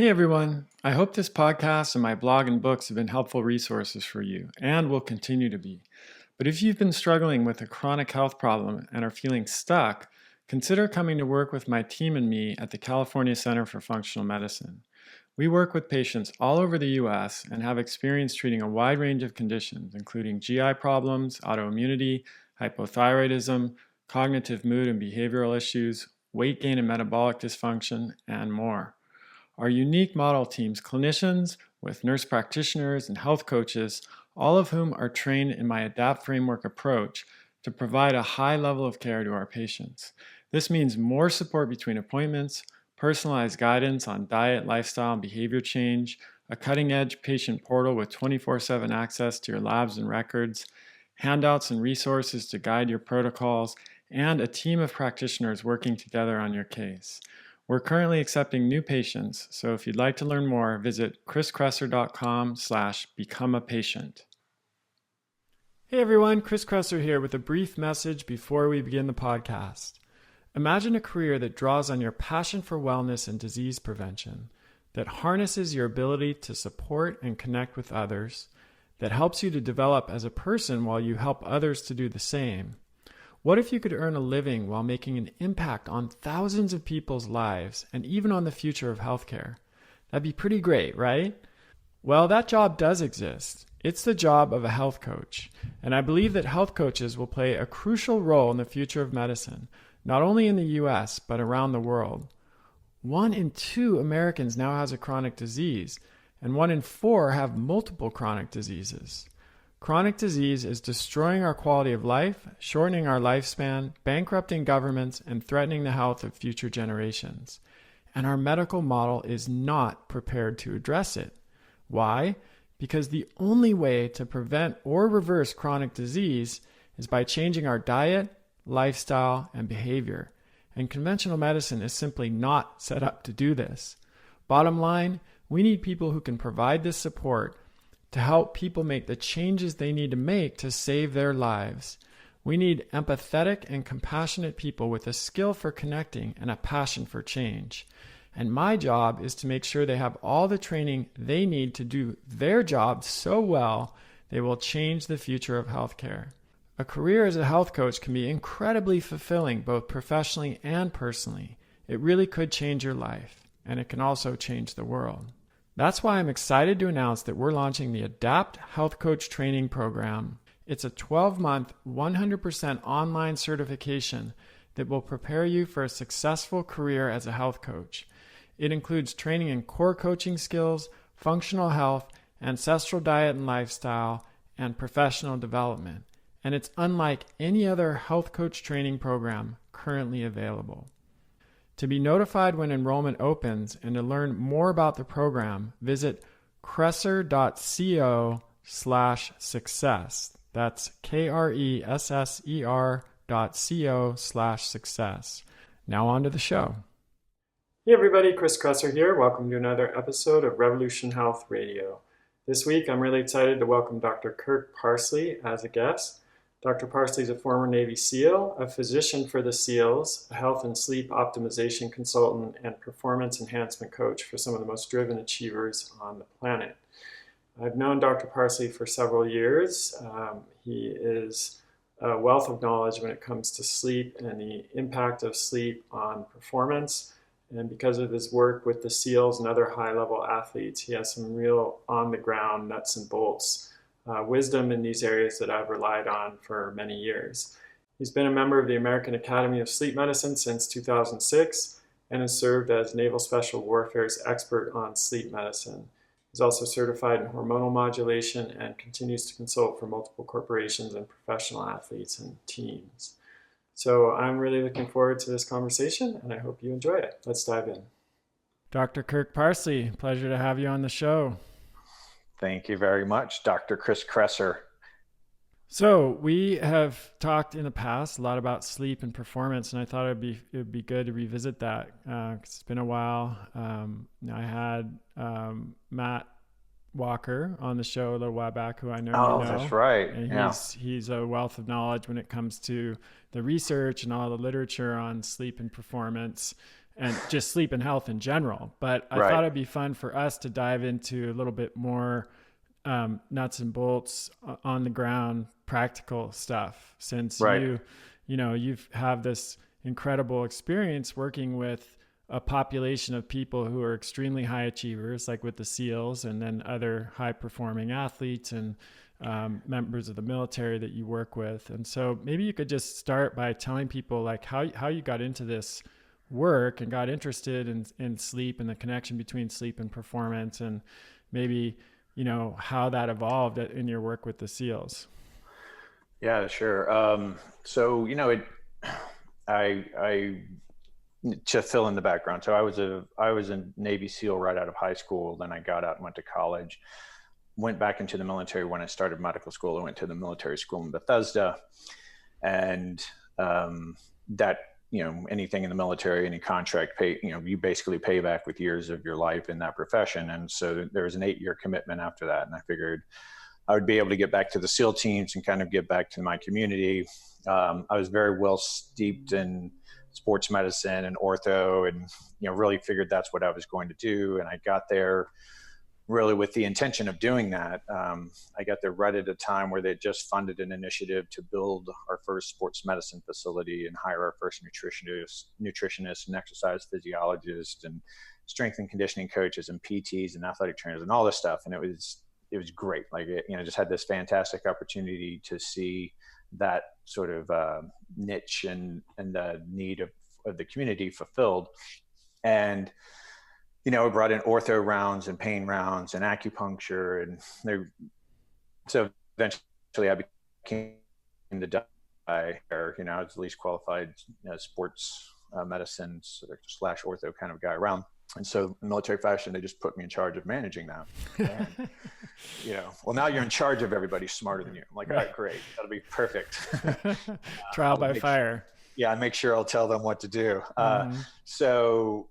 Hey everyone, I hope this podcast and my blog and books have been helpful resources for you and will continue to be. But if you've been struggling with a chronic health problem and are feeling stuck, consider coming to work with my team and me at the California Center for Functional Medicine. We work with patients all over the US and have experience treating a wide range of conditions, including GI problems, autoimmunity, hypothyroidism, cognitive mood and behavioral issues, weight gain and metabolic dysfunction, and more. Our unique model teams clinicians with nurse practitioners and health coaches, all of whom are trained in my ADAPT framework approach to provide a high level of care to our patients. This means more support between appointments, personalized guidance on diet, lifestyle, and behavior change, a cutting-edge patient portal with 24/7 access to your labs and records, handouts and resources to guide your protocols, and a team of practitioners working together on your case. We're currently accepting new patients, so if you'd like to learn more, visit chriskresser.com/become-a-patient. Hey everyone, Chris Kresser here with a brief message before we begin the podcast. Imagine a career that draws on your passion for wellness and disease prevention, that harnesses your ability to support and connect with others, that helps you to develop as a person while you help others to do the same. What if you could earn a living while making an impact on thousands of people's lives and even on the future of healthcare? That'd be pretty great, right? Well, that job does exist. It's the job of a health coach, and I believe that health coaches will play a crucial role in the future of medicine, not only in the US, but around the world. 1 in 2 Americans now has a chronic disease, and 1 in 4 have multiple chronic diseases. Chronic disease is destroying our quality of life, shortening our lifespan, bankrupting governments, and threatening the health of future generations. And our medical model is not prepared to address it. Why? Because the only way to prevent or reverse chronic disease is by changing our diet, lifestyle, and behavior. And conventional medicine is simply not set up to do this. Bottom line, we need people who can provide this support to help people make the changes they need to make to save their lives. We need empathetic and compassionate people with a skill for connecting and a passion for change. And my job is to make sure they have all the training they need to do their job so well they will change the future of healthcare. A career as a health coach can be incredibly fulfilling both professionally and personally. It really could change your life, and it can also change the world. That's why I'm excited to announce that we're launching the ADAPT Health Coach Training Program. It's a 12-month, 100% online certification that will prepare you for a successful career as a health coach. It includes training in core coaching skills, functional health, ancestral diet and lifestyle, and professional development. And it's unlike any other health coach training program currently available. To be notified when enrollment opens and to learn more about the program, visit kresser.co/success. That's KRESSER.co/success. Now on to the show. Hey everybody, Chris Kresser here. Welcome to another episode of Revolution Health Radio. This week I'm really excited to welcome Dr. Kirk Parsley as a guest. Dr. Parsley is a former Navy SEAL, a physician for the SEALs, a health and sleep optimization consultant, and performance enhancement coach for some of the most driven achievers on the planet. I've known Dr. Parsley for several years. He is a wealth of knowledge when it comes to sleep and the impact of sleep on performance. And because of his work with the SEALs and other high-level athletes, he has some real on-the-ground nuts and bolts wisdom in these areas that I've relied on for many years. He's been a member of the American Academy of Sleep Medicine since 2006 and has served as Naval Special Warfare's expert on sleep medicine. He's also certified in hormonal modulation and continues to consult for multiple corporations and professional athletes and teams. So I'm really looking forward to this conversation and I hope you enjoy it. Let's dive in. Dr. Kirk Parsley, pleasure to have you on the show. Thank you very much, Dr. Chris Kresser. So we have talked in the past a lot about sleep and performance, and I thought it would be good to revisit that. It's been a while. I had Matt Walker on the show a little while back, who I know you know. That's right. And he's a wealth of knowledge when it comes to the research and all the literature on sleep and performance. and just sleep and health in general. But I Right. thought it'd be fun for us to dive into a little bit more nuts and bolts on the ground, practical stuff, since Right. you've have this incredible experience working with a population of people who are extremely high achievers, like with the SEALs, and then other high performing athletes and members of the military that you work with. And so maybe you could just start by telling people like how you got into this work and got interested in sleep and the connection between sleep and performance, and maybe, how that evolved in your work with the SEALs. Yeah, sure. So, I to fill in the background. So I was a Navy SEAL right out of high school. Then I got out and went to college, went back into the military when I started medical school. I went to the military school in Bethesda, and that, anything in the military, any contract pay, you basically pay back with years of your life in that profession. And so there was an 8-year commitment after that. And I figured I would be able to get back to the SEAL teams and kind of get back to my community. I was very well steeped in sports medicine and ortho, and really figured that's what I was going to do. And I got there really with the intention of doing that. I got there right at a time where they just funded an initiative to build our first sports medicine facility and hire our first nutritionists and exercise physiologists and strength and conditioning coaches and PTs and athletic trainers and all this stuff. And it was great. Like, just had this fantastic opportunity to see that sort of niche and the need of the community fulfilled. And, we brought in ortho rounds and pain rounds and acupuncture. And so eventually I became the guy, or, I was the least qualified sports medicine slash ortho kind of guy around. And so in military fashion, they just put me in charge of managing that. And, well, now you're in charge of everybody smarter than you. I'm like, all right, great. That'll be perfect. Trial by fire. I make sure I'll tell them what to do. So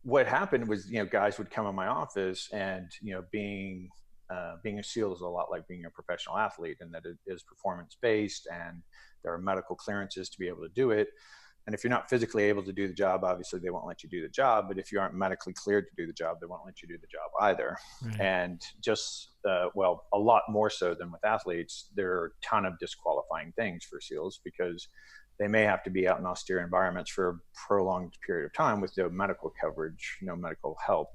what happened was, guys would come in my office, and, being a SEAL is a lot like being a professional athlete, in that it is performance based and there are medical clearances to be able to do it. And if you're not physically able to do the job, obviously they won't let you do the job. But if you aren't medically cleared to do the job, they won't let you do the job either. Right. And just, a lot more so than with athletes, there are a ton of disqualifying things for SEALs, because they may have to be out in austere environments for a prolonged period of time with no medical coverage, no medical help,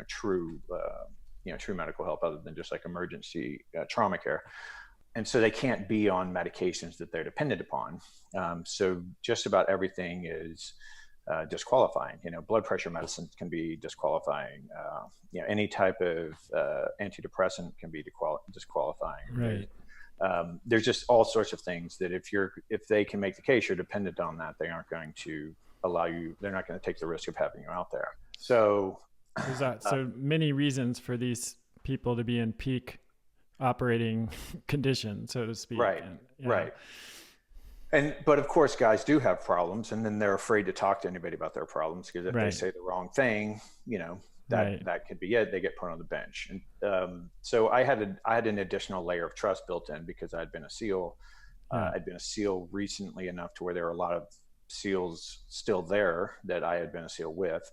true medical help other than just like emergency trauma care. And so they can't be on medications that they're dependent upon. So just about everything is disqualifying. Blood pressure medicine can be disqualifying. Any type of antidepressant can be disqualifying. Right. There's just all sorts of things that if they can make the case you're dependent on that, they aren't going to allow you. They're not going to take the risk of having you out there. So there's so many reasons for these people to be in peak operating condition, so to speak. Right. Right. But of course, guys do have problems, and then they're afraid to talk to anybody about their problems, because if they say the wrong thing, that could be it. They get put on the bench. And so I had an additional layer of trust built in, because I'd been a SEAL. I'd been a SEAL recently enough to where there were a lot of SEALs still there that I had been a SEAL with,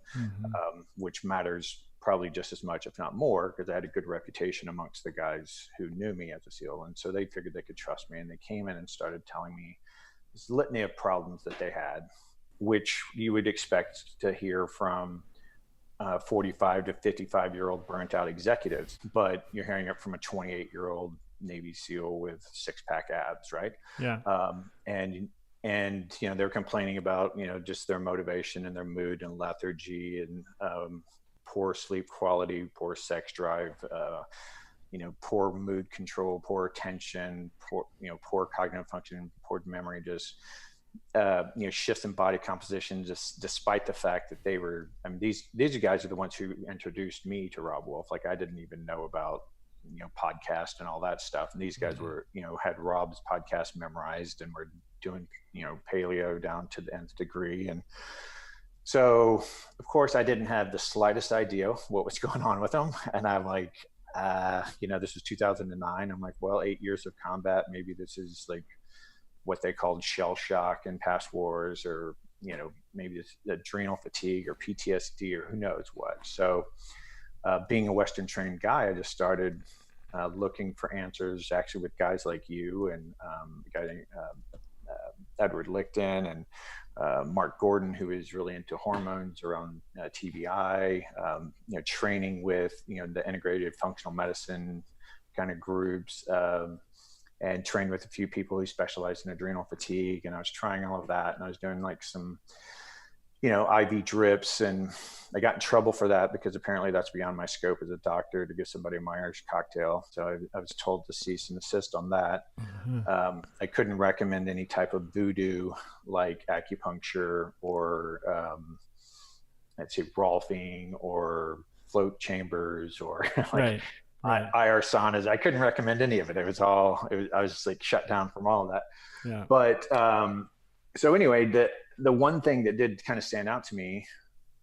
which matters probably just as much, if not more, because I had a good reputation amongst the guys who knew me as a SEAL. And so they figured they could trust me, and they came in and started telling me this litany of problems that they had, which you would expect to hear from 45 to 55-year-old burnt out executives, but you're hearing it from a 28-year-old Navy SEAL with 6-pack abs, right? Yeah. And they're complaining about just their motivation and their mood and lethargy and poor sleep quality, poor sex drive, poor mood control, poor attention, poor cognitive function, poor memory, just shifts in body composition, just despite the fact that they were, these guys are the ones who introduced me to Rob Wolf. Like, I didn't even know about, podcast and all that stuff. And these guys were, had Rob's podcast memorized and were doing, paleo down to the nth degree. And so of course I didn't have the slightest idea what was going on with them. And I'm like, this was 2009. I'm like, well, 8 years of combat, maybe this is like what they called shell shock in past wars, or maybe it's adrenal fatigue or PTSD or who knows what. So being a Western trained guy, I just started looking for answers actually with guys like you and Edward Lichten and Mark Gordon, who is really into hormones around TBI, training with, the integrative functional medicine kind of groups, and trained with a few people who specialize in adrenal fatigue. And I was trying all of that, and I was doing like some, IV drips, and I got in trouble for that because apparently that's beyond my scope as a doctor to give somebody a Myers cocktail. So I was told to cease and desist on that. Mm-hmm. I couldn't recommend any type of voodoo like acupuncture or, let's say, Rolfing or float chambers or like IR saunas. I couldn't recommend any of it. I was just like shut down from all of that. Yeah. But so anyway, the one thing that did kind of stand out to me,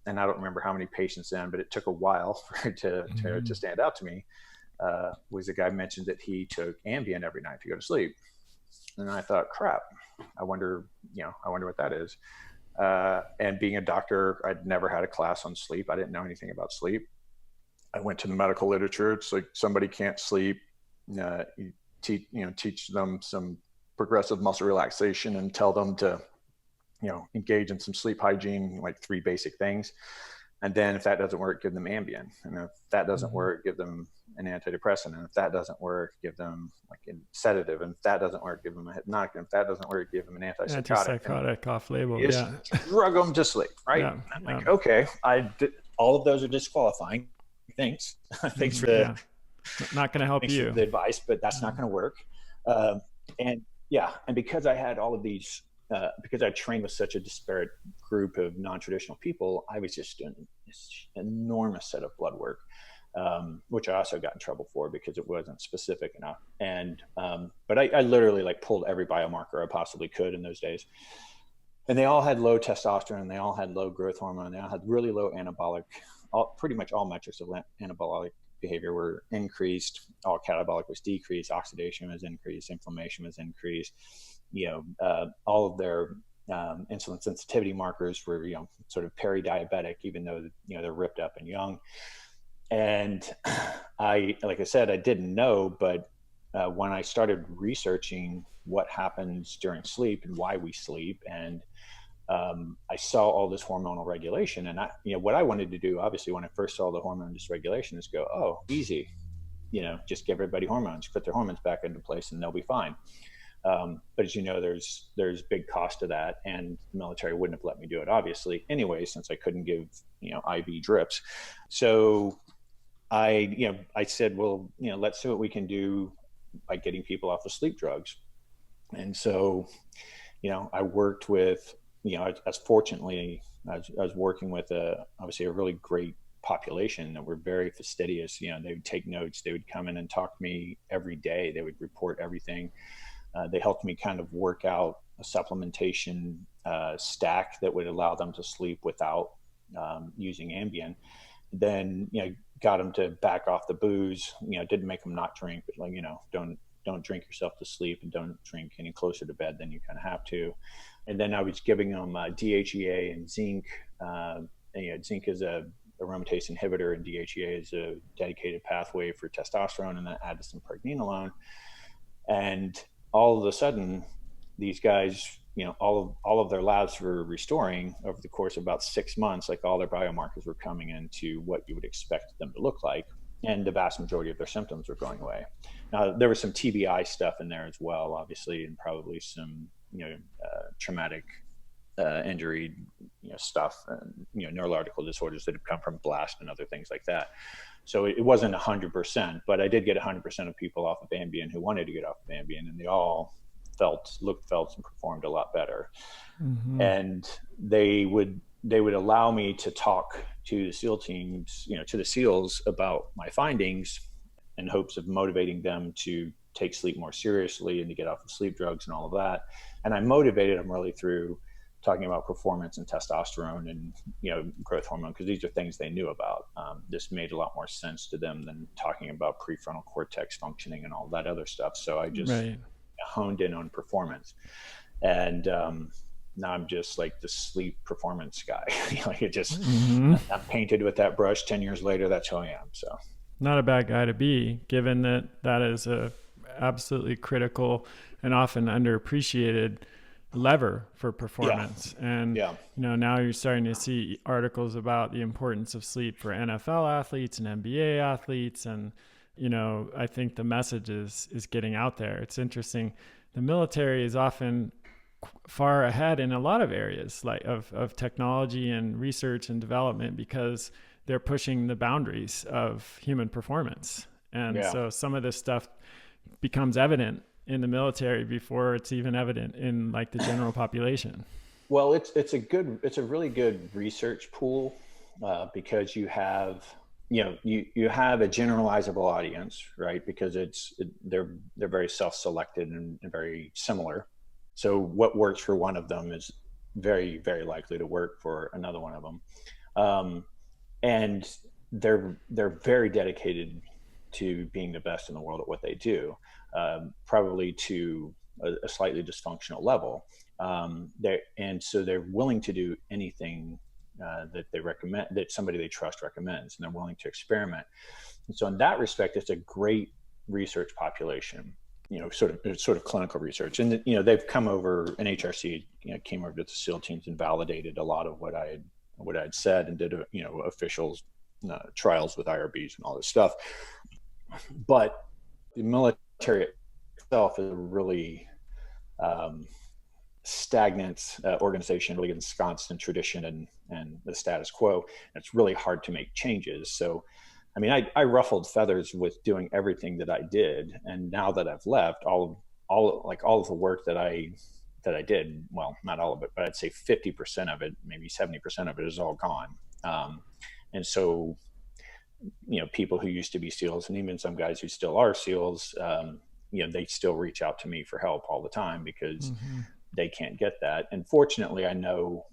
and I don't remember how many patients in, but it took a while for it to stand out to me, was a guy mentioned that he took Ambien every night to go to sleep. And I thought, crap, I wonder what that is. And being a doctor, I'd never had a class on sleep. I didn't know anything about sleep. I went to the medical literature. It's like somebody can't sleep, you teach them some progressive muscle relaxation and tell them to, engage in some sleep hygiene, like 3 basic things. And then if that doesn't work, give them Ambien. And if that doesn't work, give them an antidepressant. And if that doesn't work, give them like a sedative. And if that doesn't work, give them a hypnotic. And if that doesn't work, give them an antipsychotic. Antipsychotic off label. Drug them to sleep, right? Yeah, I'm like, okay, all of those are disqualifying. Thanks for the not going to help you. The advice, but that's not going to work. And because I had all of these, because I trained with such a disparate group of non-traditional people, I was just doing this enormous set of blood work, which I also got in trouble for because it wasn't specific enough. And but I literally like pulled every biomarker I possibly could in those days. And they all had low testosterone, they all had low growth hormone, they all had really low anabolic. Pretty much all metrics of anabolic behavior were increased. All catabolic was decreased. Oxidation was increased. Inflammation was increased. All of their insulin sensitivity markers were, sort of peri-diabetic, even though they're ripped up and young. And like I said, I didn't know, but when I started researching what happens during sleep and why we sleep, and I saw all this hormonal regulation, and what I wanted to do, obviously, when I first saw the hormone dysregulation, is go, oh, easy, just give everybody hormones, put their hormones back into place, and they'll be fine. But as you know, there's big cost to that, and the military wouldn't have let me do it, obviously, anyway, since I couldn't give IV drips. So I said, well, let's see what we can do by getting people off of sleep drugs. And so, I worked with. I was working with obviously a really great population that were very fastidious. They would take notes. They would come in and talk to me every day. They would report everything. They helped me kind of work out a supplementation stack that would allow them to sleep without using Ambien. Then, got them to back off the booze. Didn't make them not drink, but don't drink yourself to sleep, and don't drink any closer to bed than you kind of have to. And then I was giving them DHEA and zinc. Zinc is a aromatase inhibitor, and DHEA is a dedicated pathway for testosterone, and then added some pregnenolone. And all of a sudden, these guys, all of their labs were restoring over the course of about 6 months. Like, all their biomarkers were coming into what you would expect them to look like, and the vast majority of their symptoms were going away. Now, there was some TBI stuff in there as well, obviously, and probably some traumatic injury stuff, and neurological disorders that have come from blast and other things like that. So it wasn't 100%, but I did get 100% of people off of Ambien who wanted to get off of Ambien, and they all felt, and performed a lot better. Mm-hmm. And they would allow me to talk to the SEAL teams, to the SEALs about my findings, in hopes of motivating them to take sleep more seriously and to get off of sleep drugs and all of that. And I motivated them really through talking about performance and testosterone and, growth hormone, because these are things they knew about. This made a lot more sense to them than talking about prefrontal cortex functioning and all that other stuff. So I just honed in on performance. And, now I'm just like the sleep performance guy. Like it just, Mm-hmm. I'm painted with that brush. 10 years later, that's who I am. So Not a bad guy to be, given that that is a absolutely critical and often underappreciated lever for yeah, performance. And yeah, now you're starting to see articles about the importance of sleep for NFL athletes and NBA athletes, and I think the message is getting out there. It's interesting. The military is often far ahead in a lot of areas like of technology and research and development, because they're pushing the boundaries of human performance. And yeah. so some of this stuff becomes evident in the military before it's even evident in like the general population. Well, it's a really good research pool, because you have, you have a generalizable audience, right? Because they're very self-selected and very similar. So what works for one of them is very, very likely to work for another one of them. And they're very dedicated to being the best in the world at what they do, probably to a slightly dysfunctional level. And so they're willing to do anything that they recommend, that somebody they trust recommends, and they're willing to experiment. And so in that respect, it's a great research population, sort of clinical research. And they've come over, and HRC came over to the SEAL teams and validated a lot of what I had said, and did official trials with IRBs and all this stuff. But the military itself is a really stagnant organization, really ensconced in tradition and the status quo. And it's really hard to make changes. So, I mean, I ruffled feathers with doing everything that I did, and now that I've left, all of the work that I did, well, not all of it, but I'd say 50% of it, maybe 70% of it, is all gone. And so, people who used to be SEALs, and even some guys who still are SEALs, they still reach out to me for help all the time, because they can't get that. And fortunately, I know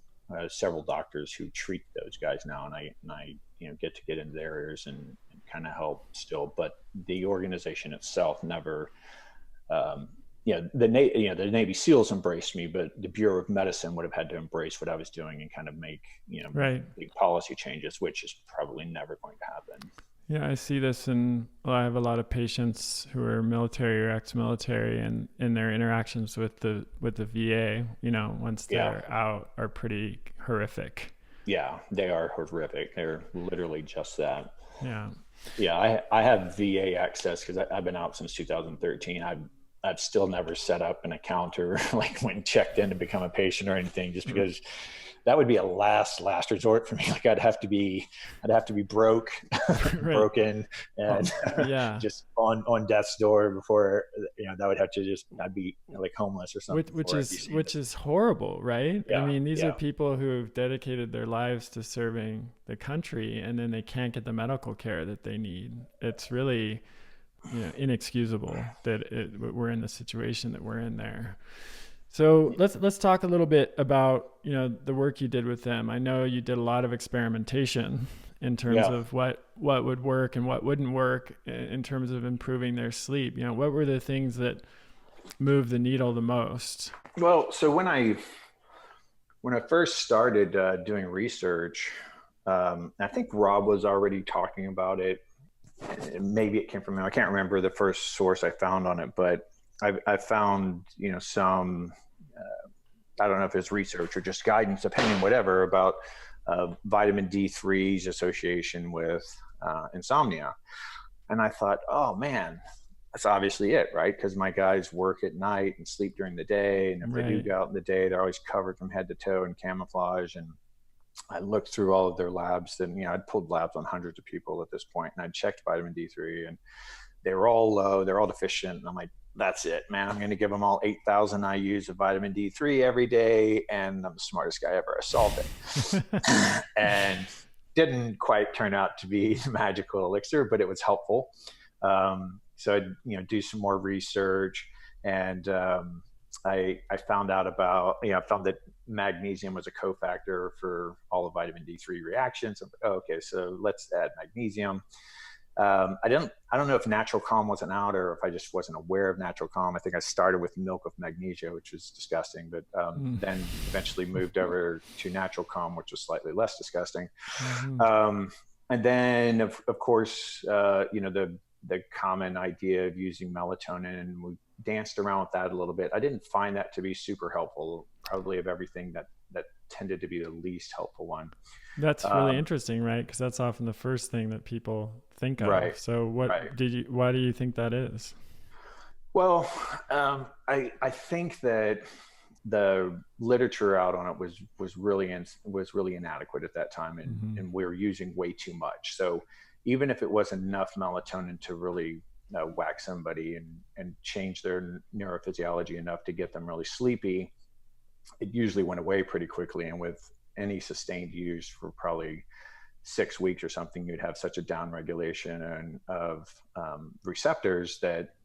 several doctors who treat those guys now, and I get into their areas and kind of help still. But the organization itself never, the Navy SEALs embraced me, but the Bureau of Medicine would have had to embrace what I was doing and kind of make Right. big policy changes, which is probably never going to happen. Yeah, I see this I have a lot of patients who are military or ex-military, and in their interactions with the VA, once they're out, are pretty horrific. Yeah, they are horrific. They're literally just that. Yeah. Yeah, I have VA access because I've been out since 2013. I've still never set up an account or like went and checked in to become a patient or anything, just because that would be a last resort for me. Like I'd have to be broke, Right. broken, and just on death's door before, that would have to I'd be like homeless or something. Which is horrible, right? Yeah, I mean, these are people who've dedicated their lives to serving the country, and then they can't get the medical care that they need. It's really, inexcusable that we're in the situation that we're in there. So let's talk a little bit about the work you did with them. I know you did a lot of experimentation in terms of what would work and what wouldn't work in terms of improving their sleep. What were the things that moved the needle the most? Well, so when I first started doing research, I think Rob was already talking about it. Maybe it came from him. I can't remember the first source I found on it, but I found, some, I don't know if it's research or just guidance, opinion, whatever, about vitamin D3's association with insomnia. And I thought, oh man, that's obviously it, right? Because my guys work at night and sleep during the day. And if they do go out in the day, they're always covered from head to toe in camouflage. And I looked through all of their labs, and I'd pulled labs on hundreds of people at this point, and I'd checked vitamin D3, and they were all low, they're all deficient. And I'm like, that's it, man. I'm going to give them all 8,000 IUs of vitamin D3 every day, and I'm the smartest guy ever. I solved it. And didn't quite turn out to be the magical elixir, but it was helpful. So I'd do some more research, and I found out about, I found that magnesium was a cofactor for all of vitamin D3 reactions. I'm like, oh, okay, so let's add magnesium. I don't know if Natural Calm wasn't out or if I just wasn't aware of Natural Calm. I think I started with milk with magnesia, which was disgusting, but then eventually moved over to Natural Calm, which was slightly less disgusting. And then of course, the common idea of using melatonin, and we danced around with that a little bit. I didn't find that to be super helpful, probably of everything that tended to be the least helpful one. That's really interesting, right? Because that's often the first thing that people think of. Right. So why do you think that is? Well, I think that the literature out on it was really inadequate at that time, and we were using way too much. So even if it wasn't enough melatonin to really whack somebody and change their neurophysiology enough to get them really sleepy, it usually went away pretty quickly. And with any sustained use for probably 6 weeks or something, you'd have such a downregulation of receptors that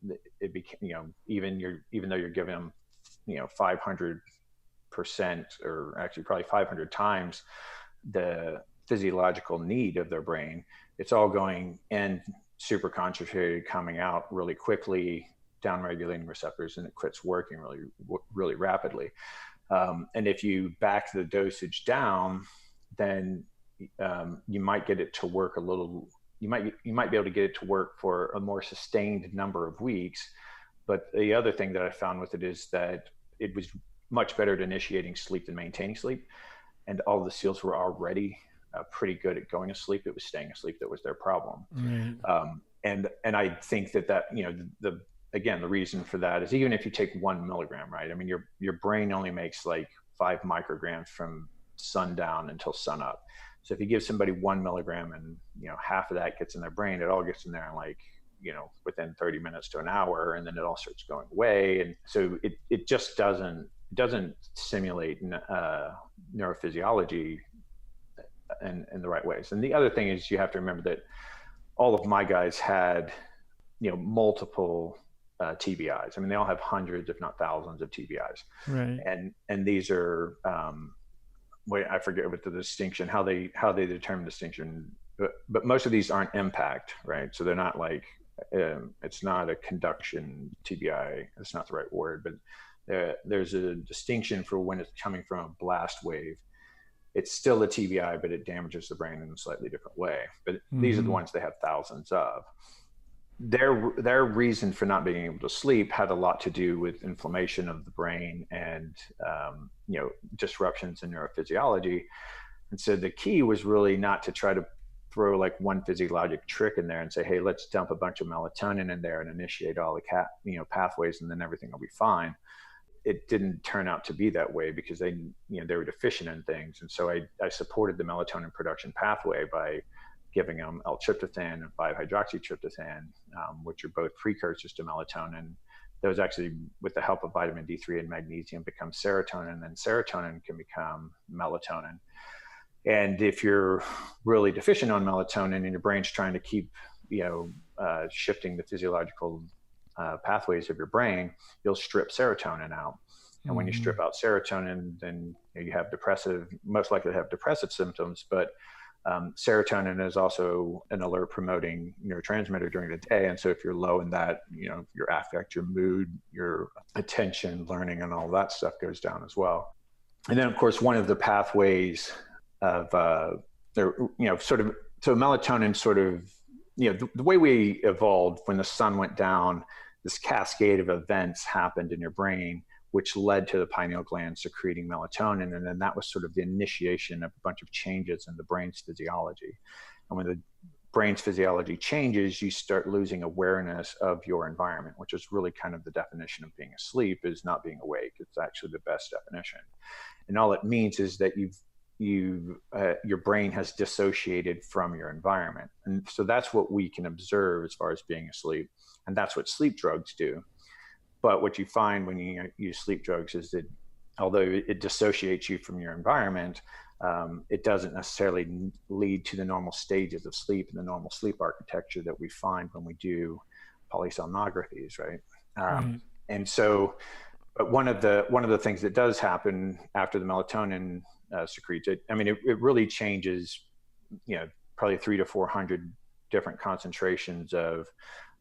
it became, even though you're giving them 500% or actually probably 500 times the physiological need of their brain, it's all going in super concentrated, coming out really quickly, downregulating receptors, and it quits working really rapidly. And if you back the dosage down, then you might get it to work a little. You might be able to get it to work for a more sustained number of weeks. But the other thing that I found with it is that it was much better at initiating sleep than maintaining sleep. And all the SEALs were already pretty good at going to sleep. It was staying asleep that was their problem. Right. And I think that the reason for that is, even if you take 1 milligram, right? I mean, your brain only makes like 5 micrograms from sundown until sunup. So if you give somebody 1 milligram and half of that gets in their brain, it all gets in there in like within 30 minutes to an hour, and then it all starts going away. And so it just doesn't simulate neurophysiology in the right ways. And the other thing is, you have to remember that all of my guys had multiple TBIs. I mean, they all have hundreds, if not thousands, of TBIs. Right. And these are, I forget what the distinction, how they determine distinction, but most of these aren't impact, right? So they're not like, it's not a conduction TBI. That's not the right word, but there's a distinction for when it's coming from a blast wave. It's still a TBI, but it damages the brain in a slightly different way. But these are the ones they have thousands of. Their reason for not being able to sleep had a lot to do with inflammation of the brain and disruptions in neurophysiology. And so the key was really not to try to throw like one physiologic trick in there and say, hey, let's dump a bunch of melatonin in there and initiate all the pathways, and then everything will be fine. It didn't turn out to be that way, because they were deficient in things. And so I supported the melatonin production pathway by giving them L-tryptophan and 5-hydroxytryptophan, which are both precursors to melatonin. Those actually, with the help of vitamin D3 and magnesium, become serotonin, and then serotonin can become melatonin. And if you're really deficient on melatonin and your brain's trying to keep, shifting the physiological pathways of your brain, you'll strip serotonin out. And when you strip out serotonin, then you have most likely to have depressive symptoms. But serotonin is also an alert promoting neurotransmitter during the day. And so if you're low in that, your affect, your mood, your attention, learning, and all that stuff goes down as well. And then of course, one of the pathways of, so melatonin sort of, the way we evolved when the sun went down, this cascade of events happened in your brain, which led to the pineal gland secreting melatonin. And then that was sort of the initiation of a bunch of changes in the brain's physiology. And when the brain's physiology changes, you start losing awareness of your environment, which is really kind of the definition of being asleep, is not being awake. It's actually the best definition. And all it means is that your brain has dissociated from your environment. And so that's what we can observe as far as being asleep. And that's what sleep drugs do. But what you find when you use sleep drugs is that although it dissociates you from your environment, it doesn't necessarily lead to the normal stages of sleep and the normal sleep architecture that we find when we do polysomnographies, right? And so, but one of the things that does happen after the melatonin secretes it, I mean, it really changes, probably 300 to 400 different concentrations of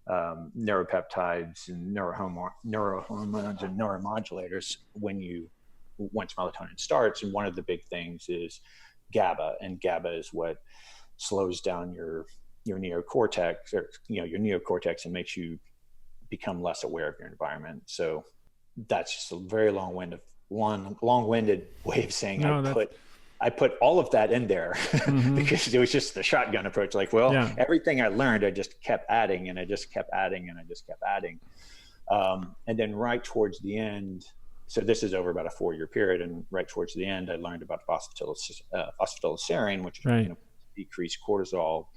neuropeptides and neurohormones and neuromodulators once melatonin starts. And one of the big things is GABA, and GABA is what slows down your neocortex, or your neocortex, and makes you become less aware of your environment. So that's just a very long-winded way of saying I put all of that in there because it was just the shotgun approach. Like, everything I learned, I just kept adding, and I just kept adding, and I just kept adding. And then right towards the end, so this is over about a 4-year period, and right towards the end, I learned about phosphatidylserine, which is decreased cortisol,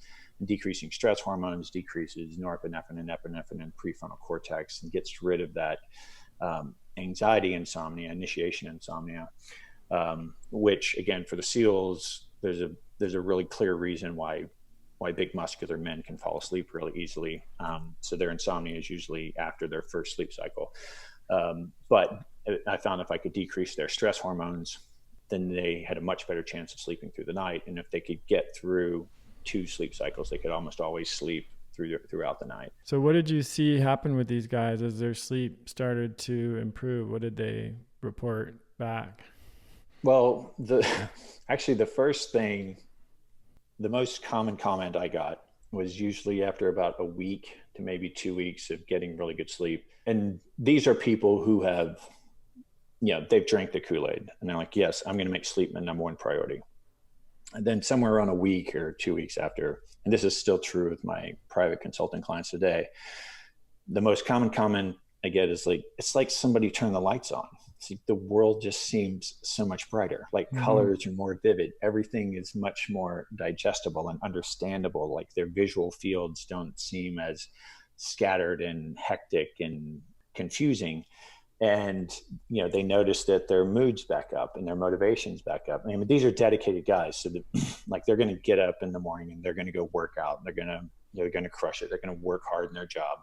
decreasing stress hormones, decreases norepinephrine and epinephrine in prefrontal cortex, and gets rid of that anxiety insomnia, initiation insomnia. Which again, for the SEALs, there's a really clear reason why big muscular men can fall asleep really easily. So their insomnia is usually after their first sleep cycle. But I found if I could decrease their stress hormones, then they had a much better chance of sleeping through the night. And if they could get through 2 sleep cycles, they could almost always sleep throughout the night. So what did you see happen with these guys as their sleep started to improve? What did they report back? Well, actually the first thing, the most common comment I got was usually after about a week to maybe 2 weeks of getting really good sleep. And these are people who have, they've drank the Kool-Aid, and they're like, yes, I'm going to make sleep my number one priority. And then somewhere around a week or 2 weeks after, and this is still true with my private consulting clients today, the most common comment I get is like, it's like somebody turned the lights on. See, the world just seems so much brighter. Like colors are more vivid. Everything is much more digestible and understandable. Like their visual fields don't seem as scattered and hectic and confusing. And, they notice that their mood's back up and their motivation's back up. I mean, these are dedicated guys. So they're going to get up in the morning and they're going to go work out. They're going to crush it. They're going to work hard in their job.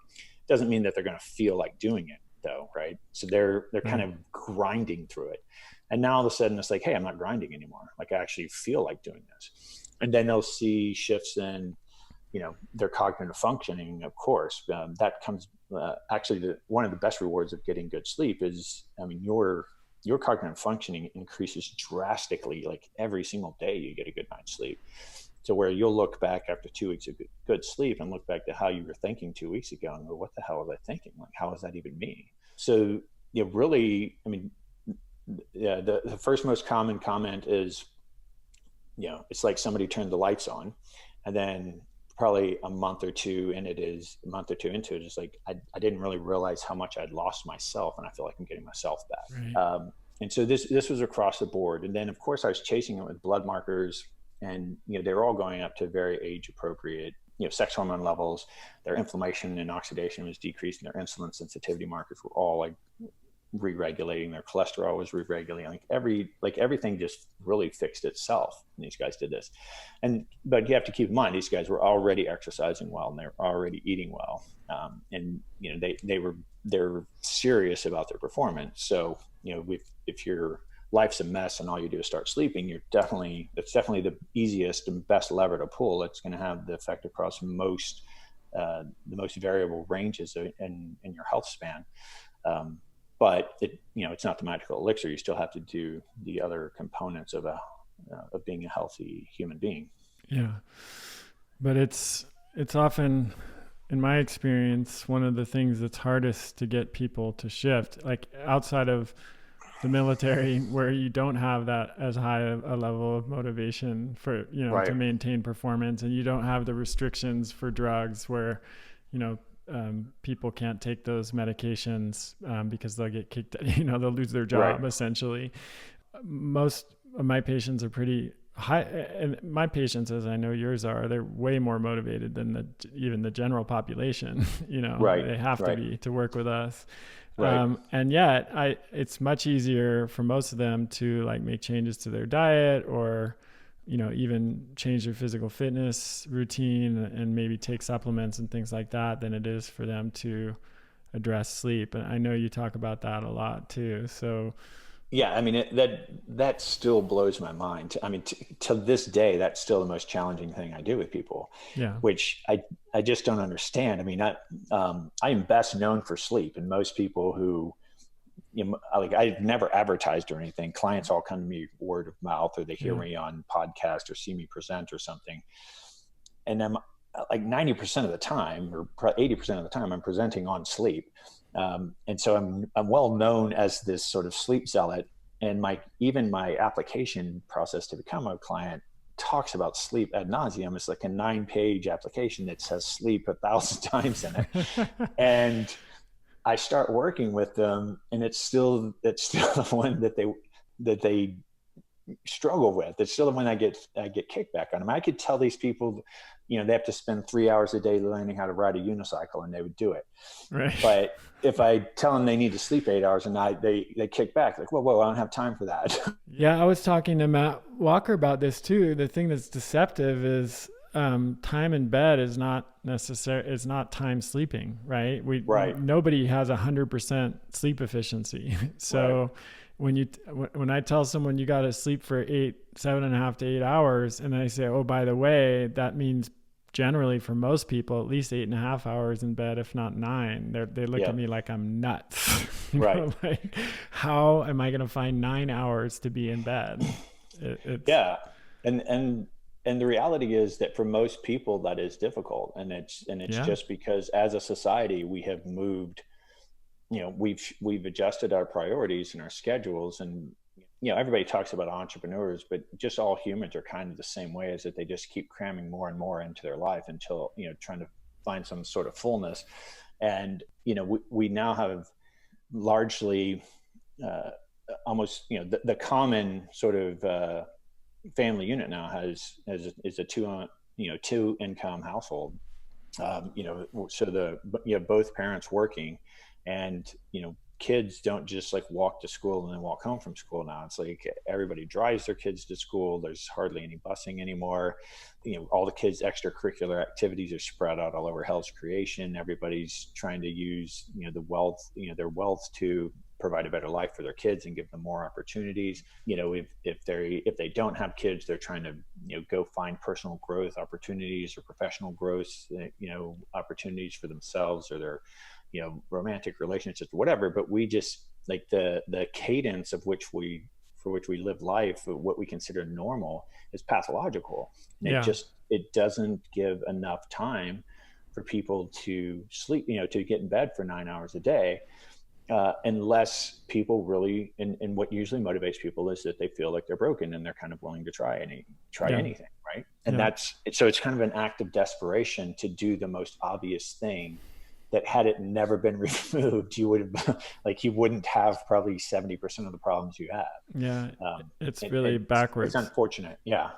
Doesn't mean that they're going to feel like doing it though. Right. So they're kind of grinding through it. And now all of a sudden it's like, hey, I'm not grinding anymore. Like I actually feel like doing this. And then they'll see shifts in, their cognitive functioning, of course. That comes actually one of the best rewards of getting good sleep is, your cognitive functioning increases drastically. Like every single day you get a good night's sleep. So where you'll look back after 2 weeks of good sleep and look back to how you were thinking 2 weeks ago and go, what the hell was I thinking? Like, how is that even me? So really, the first most common comment is, it's like somebody turned the lights on, and then probably a month or two into it, it's like, I didn't really realize how much I'd lost myself, and I feel like I'm getting myself back. Right. And so this was across the board. And then of course I was chasing it with blood markers, and, they were all going up to very age appropriate, sex hormone levels. Their inflammation and oxidation was decreasing. Their insulin sensitivity markers were all like re-regulating. Their cholesterol was re-regulating. Like everything just really fixed itself. And these guys did this. But you have to keep in mind, these guys were already exercising well, and they were already eating well. And they're serious about their performance. So, if your life's a mess and all you do is start sleeping, that's definitely the easiest and best lever to pull. It's going to have the effect across the most variable ranges in your health span. But it's not the magical elixir. You still have to do the other components of being a healthy human being. Yeah. But it's often, in my experience, one of the things that's hardest to get people to shift, like outside of the military, where you don't have that as high a level of motivation for, right, to maintain performance, and you don't have the restrictions for drugs where, people can't take those medications because they'll get kicked, they'll lose their job, right, essentially. Most of my patients are pretty high, and my patients, as I know yours are, they're way more motivated than even the general population. Right, they have right, to be to work with us. Right. And yet it's much easier for most of them to like make changes to their diet, or, even change their physical fitness routine and maybe take supplements and things like that than it is for them to address sleep. And I know you talk about that a lot too. So Yeah, I mean that still blows my mind. I mean, to this day, that's still the most challenging thing I do with people, Yeah. which I just don't understand. I mean, I am best known for sleep, and most people who, like, I've never advertised or anything. Clients all come to me word of mouth, or they hear Yeah. me on podcast or see me present or something, and I'm like 90% of the time, or 80% of the time, I'm presenting on sleep. And so I'm well known as this sort of sleep zealot. And even my application process to become a client talks about sleep ad nauseum. It's like a 9-page application that says sleep 1,000 times in it. And I start working with them, and it's still the one that they struggle with. It's still the one I get kickback on them. I could tell these people, they have to spend 3 hours a day learning how to ride a unicycle, and they would do it. Right. But if I tell them they need to sleep 8 hours a night, they kick back like, whoa, I don't have time for that. Yeah, I was talking to Matt Walker about this too. The thing that's deceptive is time in bed is not necessary. It's not time sleeping, right? Right. Nobody has 100% sleep efficiency. So right. when I tell someone you got to sleep for 7.5 to 8 hours, and I say, oh, by the way, that means generally for most people, at least 8.5 hours in bed, if not 9, they look at me like I'm nuts. Right. Like, how am I going to find 9 hours to be in bed? Yeah. And the reality is that for most people that is difficult. And it's just because as a society, we have moved, we've adjusted our priorities and our schedules, and everybody talks about entrepreneurs, but just all humans are kind of the same way, is that they just keep cramming more and more into their life until, trying to find some sort of fullness. And, we now have largely almost, the common sort of family unit now is a two income household. So both parents working, and, kids don't just like walk to school and then walk home from school now. It's like everybody drives their kids to school. There's hardly any busing anymore. All the kids' extracurricular activities are spread out all over hell's creation. Everybody's trying to use, their wealth to provide a better life for their kids and give them more opportunities. If they don't have kids, they're trying to, go find personal growth opportunities or professional growth, opportunities for themselves or their, romantic relationships, whatever. But we just, like, the cadence for which we live life, what we consider normal, is pathological. And it doesn't give enough time for people to sleep, to get in bed for 9 hours a day. Unless people really, and what usually motivates people is that they feel like they're broken and they're kind of willing to try anything. Right. And so it's kind of an act of desperation to do the most obvious thing that, had it never been removed, you wouldn't have probably 70% of the problems you have. Yeah. It's really backwards. It's unfortunate. Yeah.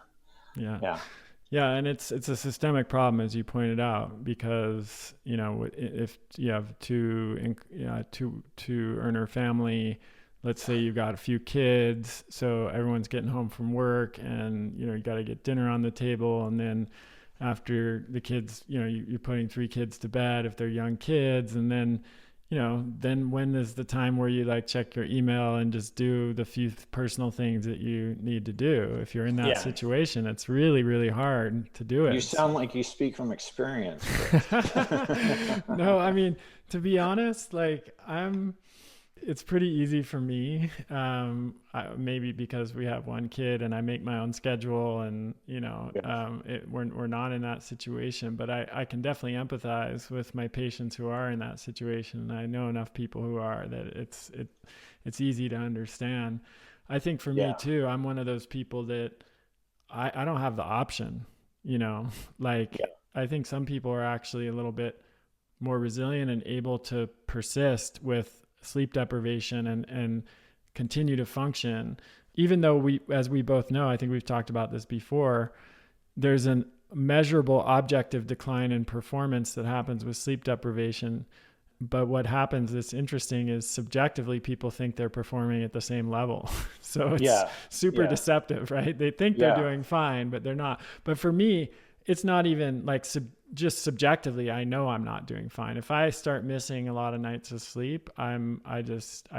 Yeah, and it's a systemic problem, as you pointed out, because if you have two earner family, let's say you've got a few kids, so everyone's getting home from work, and you got to get dinner on the table, and then after the kids, you're putting 3 kids to bed if they're young kids, and then then when is the time where you check your email and just do the few personal things that you need to do? If you're in that situation, it's really, really hard to do it. You sound like you speak from experience. No, I mean, to be honest, it's pretty easy for me. Maybe because we have one kid and I make my own schedule, and we're not in that situation, but I can definitely empathize with my patients who are in that situation. And I know enough people who are, that it's easy to understand. I think for me too, I'm one of those people that I don't have the option, I think some people are actually a little bit more resilient and able to persist with sleep deprivation and continue to function, even though as we both know, I think we've talked about this before, there's an measurable objective decline in performance that happens with sleep deprivation. But what happens that's interesting is subjectively people think they're performing at the same level. So it's super deceptive, right? They think they're doing fine, but they're not. But for me, it's not even just subjectively, I know I'm not doing fine. If I start missing a lot of nights of sleep, I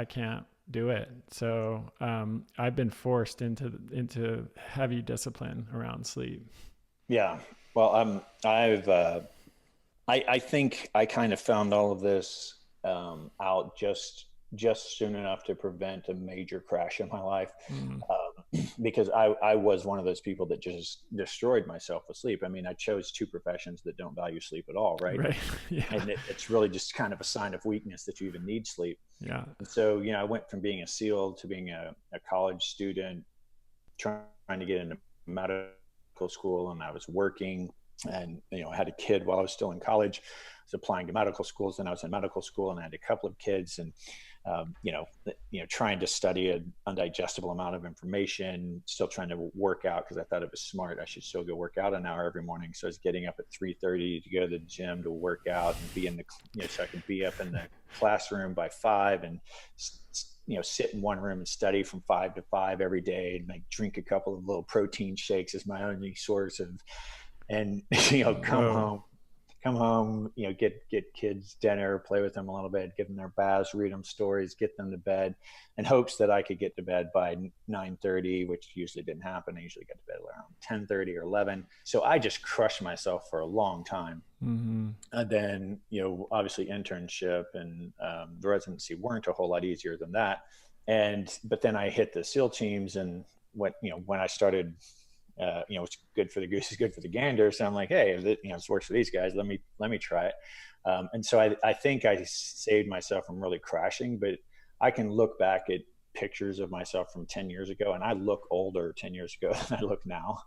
can't do it. So I've been forced into heavy discipline around sleep. Yeah. Well, I think I kind of found all of this out just soon enough to prevent a major crash in my life, Mm. because I was one of those people that just destroyed myself with sleep. I mean, I chose two professions that don't value sleep at all, right? Right. Yeah. And it's really just kind of a sign of weakness that you even need sleep. Yeah. And so, I went from being a SEAL to being a college student, trying to get into medical school, and I was working, and I had a kid while I was still in college. I was applying to medical schools, and I was in medical school, and I had a couple of kids, and trying to study an undigestible amount of information, still trying to work out because I thought it was smart. I should still go work out an hour every morning. So I was getting up at 3:30 to go to the gym to work out and be in the, so I could be up in the classroom by 5 and, sit in one room and study from 5 to 5 every day, and like drink a couple of little protein shakes as my only source of, and, come home, get kids dinner, play with them a little bit, give them their baths, read them stories, get them to bed, in hopes that I could get to bed by 9:30, which usually didn't happen. I usually got to bed around 10:30 or 11. So I just crushed myself for a long time. Mm-hmm. And then, obviously internship and the residency weren't a whole lot easier than that. But then I hit the SEAL teams, and when I started, it's good for the goose is good for the gander. So I'm like, hey, if this works for these guys, let me try it. And so I think I saved myself from really crashing, but I can look back at pictures of myself from 10 years ago, and I look older 10 years ago than I look now.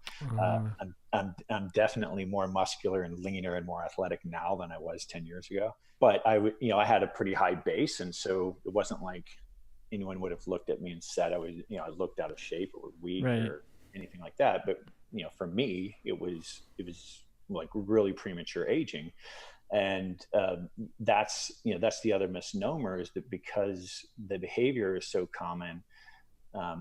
I'm definitely more muscular and leaner and more athletic now than I was 10 years ago. But I had a pretty high base. And so it wasn't like anyone would have looked at me and said I was, I looked out of shape or weak, Right. or anything like that. But, for me, it was like really premature aging. And that's the other misnomer, is that because the behavior is so common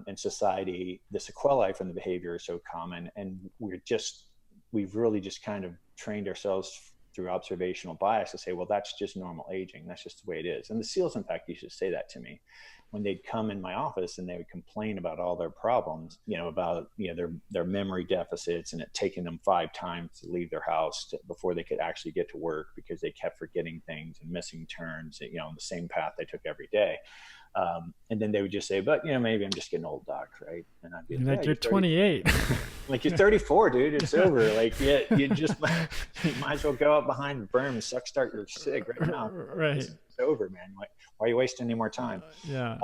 in society, the sequelae from the behavior is so common, and we've really just kind of trained ourselves through observational bias to say, well, that's just normal aging. That's just the way it is. And the SEALs, in fact, used to say that to me when they'd come in my office, and they would complain about all their problems, about their memory deficits, and it taking them 5 times to leave their house before they could actually get to work, because they kept forgetting things and missing turns, on the same path they took every day. And then they would just say, but maybe I'm just getting old, doc, right? And I'd be like, you're 28. Like, you're 34, dude. It's over. Like, you just you might as well go out behind the berm and start your cig right now. Right. It's over, man. Like, why are you wasting any more time? Yeah.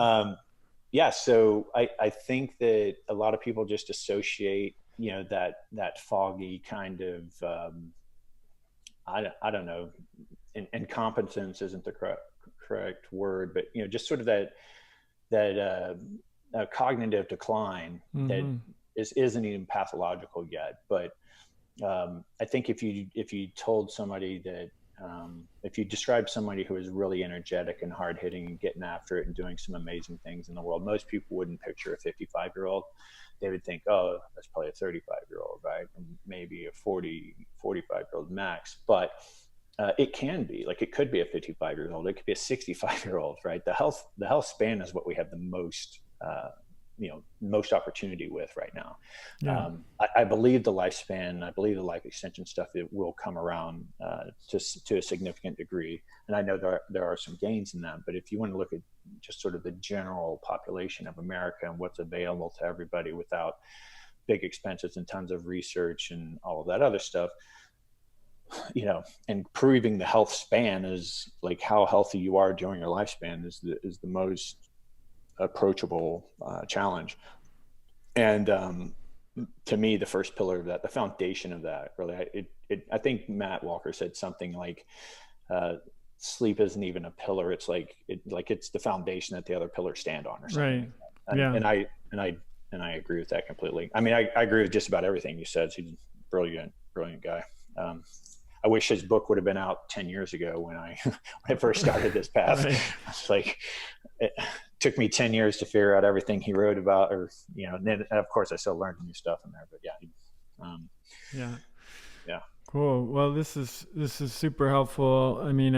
So I think that a lot of people just associate, that foggy kind of, I don't know, incompetence isn't the correct word, but, just sort of that cognitive decline that isn't even pathological yet. But I think if you told somebody that, if you describe somebody who is really energetic and hard hitting and getting after it and doing some amazing things in the world, most people wouldn't picture a 55-year-old. They would think, oh, that's probably a 35-year-old, right? Or maybe a 45-year-old max. But it can be, like, it could be a 55-year-old. It could be a 65-year-old, right? The health span is what we have the most, most opportunity with right now. Yeah. I believe the lifespan, I believe the life extension stuff, it will come around to a significant degree. And I know there are some gains in that, but if you want to look at just sort of the general population of America and what's available to everybody without big expenses and tons of research and all of that other stuff, and proving the health span is like how healthy you are during your lifespan is the most approachable challenge. And to me, the first pillar of that, the foundation of that, really, I think Matt Walker said something like, sleep isn't even a pillar. It's it's the foundation that the other pillars stand on, or something. Right. Yeah. And I agree with that completely. I mean, I agree with just about everything you said. He's a brilliant guy. I wish his book would have been out 10 years ago when I first started this path. Right. It's like, it took me 10 years to figure out everything he wrote about, or, and then of course I still learned new stuff in there, but yeah. Yeah. Cool. Well, this is super helpful. I mean,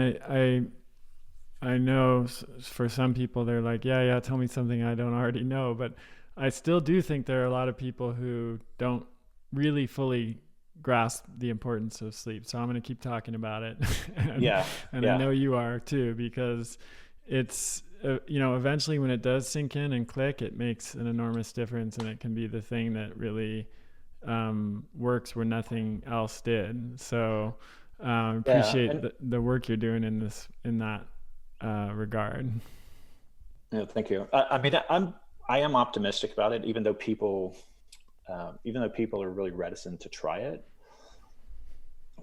I know for some people, they're like, yeah, tell me something I don't already know. But I still do think there are a lot of people who don't really fully grasp the importance of sleep. So I'm going to keep talking about it. and, Yeah. and I Yeah. know you are too, because it's, eventually when it does sink in and click, it makes an enormous difference, and it can be the thing that really works where nothing else did. So Yeah. appreciate And the work you're doing in that regard. thank you. I mean, I am optimistic about it, even though people are really reticent to try it.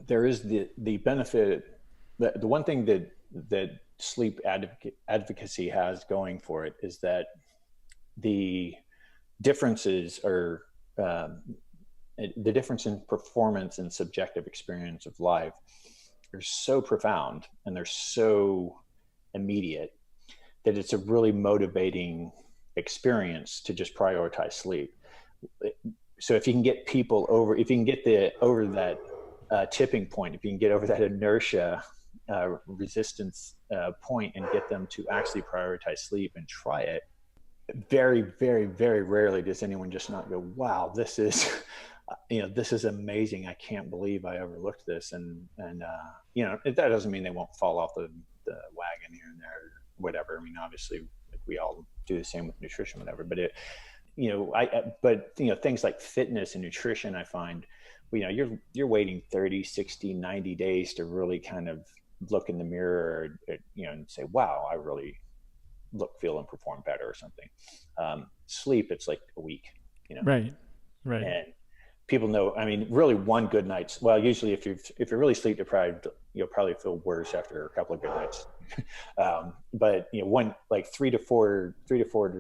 There is the benefit. The one thing that sleep advocacy has going for it is that the differences are the difference in performance and subjective experience of life are so profound, and they're so immediate, that it's a really motivating experience to just prioritize sleep. So if you can get people over, if you can get over that tipping point, if you can get over that inertia resistance point and get them to actually prioritize sleep and try it, very, very, very rarely does anyone just not go, wow, this is, this is amazing. I can't believe I overlooked this. And that doesn't mean they won't fall off the wagon here and there, or whatever. I mean, obviously, like, we all do the same with nutrition, whatever, but things like fitness and nutrition, I find, you're waiting 30, 60, 90 days to really kind of look in the mirror, and say, wow, I really look, feel, and perform better or something. Sleep, it's like a week, Right. And people know, I mean, really one good night's, well, usually if you're really sleep deprived, you'll probably feel worse after a couple of good nights. But one, like three to four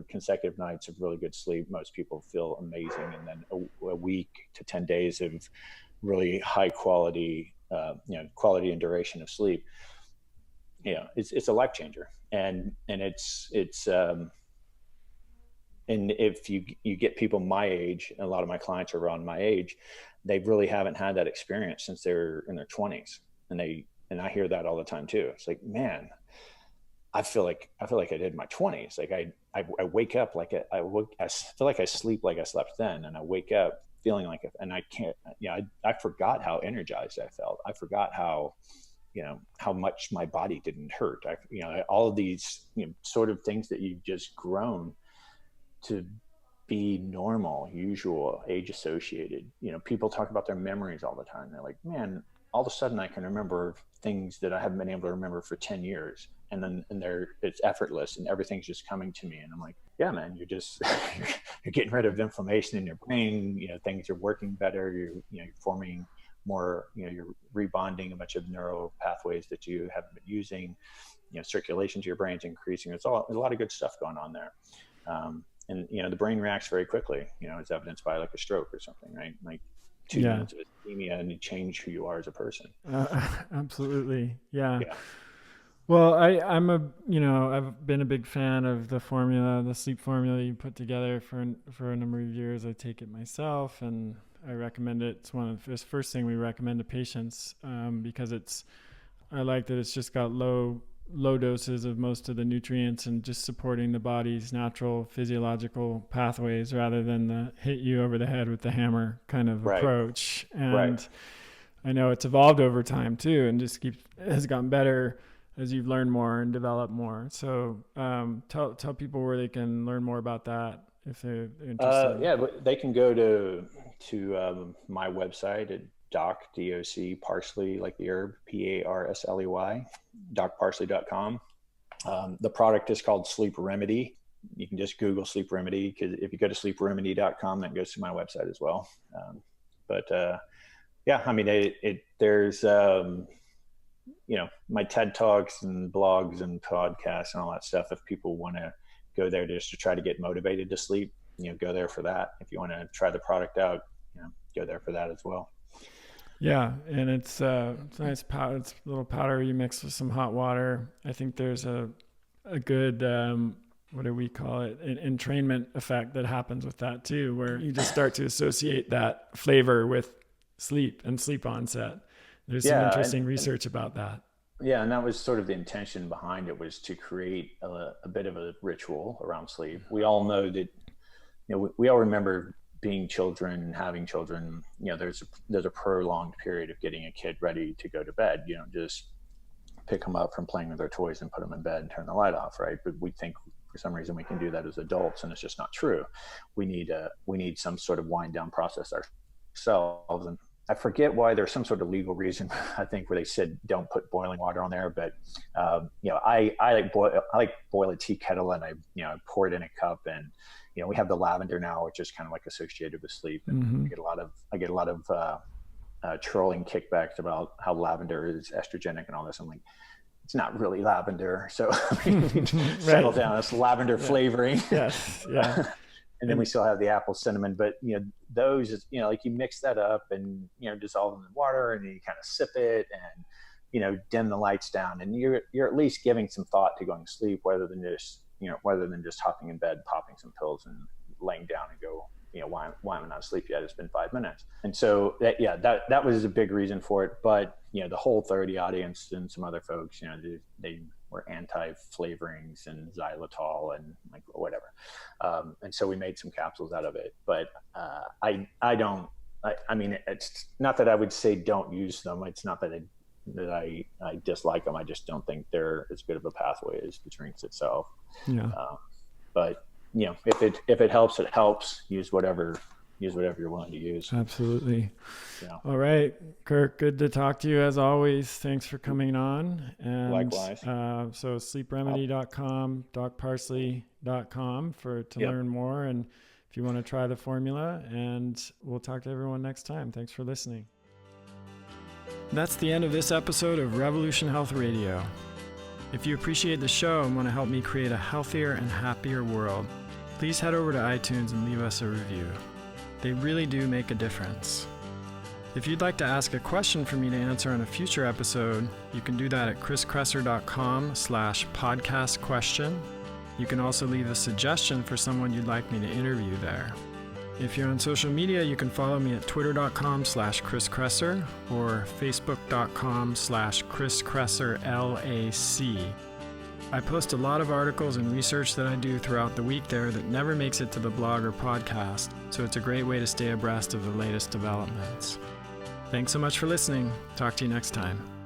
consecutive nights of really good sleep, most people feel amazing. And then a week to 10 days of really high quality, quality and duration of sleep, it's a life changer. And it's and if you get people my age, and a lot of my clients are around my age, they really haven't had that experience since they're in their 20s. And I hear that all the time too. It's like, man, I feel like I did in my 20s. Like I wake up like I feel like I sleep like I slept then, and I wake up feeling like it, and I can't. I forgot how energized I felt. I forgot how much my body didn't hurt. All of these sort of things that you've just grown to be normal, usual, age associated. People talk about their memories all the time. They're like, man, all of a sudden I can remember things that I haven't been able to remember for 10 years. And it's effortless, and everything's just coming to me. And I'm like, yeah, man, you're just, you're getting rid of inflammation in your brain. Things are working better. You're forming more, you're rebonding a bunch of neural pathways that you haven't been using. Circulation to your brain's increasing. There's a lot of good stuff going on there. And the brain reacts very quickly, as evidenced by like a stroke or something, right? Like 2 minutes of ischemia, and you change who you are as a person. Absolutely. Yeah. Well, I've been a big fan of the sleep formula you put together for a number of years. I take it myself, and I recommend it. It's one of the first thing we recommend to patients, because I like that it's just got low doses of most of the nutrients, and just supporting the body's natural physiological pathways rather than the hit you over the head with the hammer kind of approach. And I know it's evolved over time too, and has gotten better as you've learned more and developed more. So tell people where they can learn more about that if they're interested. But they can go to my website at Doc Parsley, like the herb, Parsley, docparsley.com. The product is called Sleep Remedy. You can just Google Sleep Remedy, because if you go to sleepremedy.com, that goes to my website as well. I mean, there's my TED Talks and blogs and podcasts and all that stuff. If people want to go there just to try to get motivated to sleep, go there for that. If you want to try the product out, go there for that as well. Yeah, and it's nice powder. It's a little powder you mix with some hot water. I think there's a good what do we call it? An entrainment effect that happens with that too, where you just start to associate that flavor with sleep and sleep onset. There's some interesting research about that. Yeah, and that was sort of the intention behind it, was to create a bit of a ritual around sleep. We all know that, we all remember being children, having children. There's a prolonged period of getting a kid ready to go to bed. Just pick them up from playing with their toys and put them in bed and turn the light off, right? But we think for some reason we can do that as adults, and it's just not true. We need some sort of wind down process ourselves. And I forget why there's some sort of legal reason, I think, where they said don't put boiling water on there. But I like boil a tea kettle, and I pour it in a cup, and we have the lavender now, which is kind of like associated with sleep. And I get a lot of trolling kickbacks about how lavender is estrogenic and all this. I'm like, it's not really lavender. So settle down. It's lavender flavoring. Yes. Yeah. And then we still have the apple cinnamon, but those, like you mix that up and, dissolve them in water, and you kind of sip it and, dim the lights down, and you're at least giving some thought to going to sleep, rather than just hopping in bed, popping some pills and laying down and go, why am I not asleep yet? It's been 5 minutes. And so that was a big reason for it. But, the Whole 30 audience and some other folks, they were anti-flavorings and xylitol and like whatever. And so we made some capsules out of it. But I mean, it's not that I would say don't use them. It's not that I dislike them. I just don't think they're as good of a pathway as the drinks itself. Yeah. But if it helps, it helps. Use whatever you're willing to use. Absolutely. Yeah. All right, Kirk, good to talk to you as always. Thanks for coming on. And likewise. So sleepremedy.com, docparsley.com to learn more. And if you want to try the formula, and we'll talk to everyone next time. Thanks for listening. That's the end of this episode of Revolution Health Radio. If you appreciate the show and want to help me create a healthier and happier world, please head over to iTunes and leave us a review. They really do make a difference. If you'd like to ask a question for me to answer on a future episode, you can do that at kriskresser.com/podcast question. You can also leave a suggestion for someone you'd like me to interview there. If you're on social media, you can follow me at twitter.com/kriskresser or facebook.com/kriskresser L.A.C. I post a lot of articles and research that I do throughout the week there that never makes it to the blog or podcast, so it's a great way to stay abreast of the latest developments. Thanks so much for listening. Talk to you next time.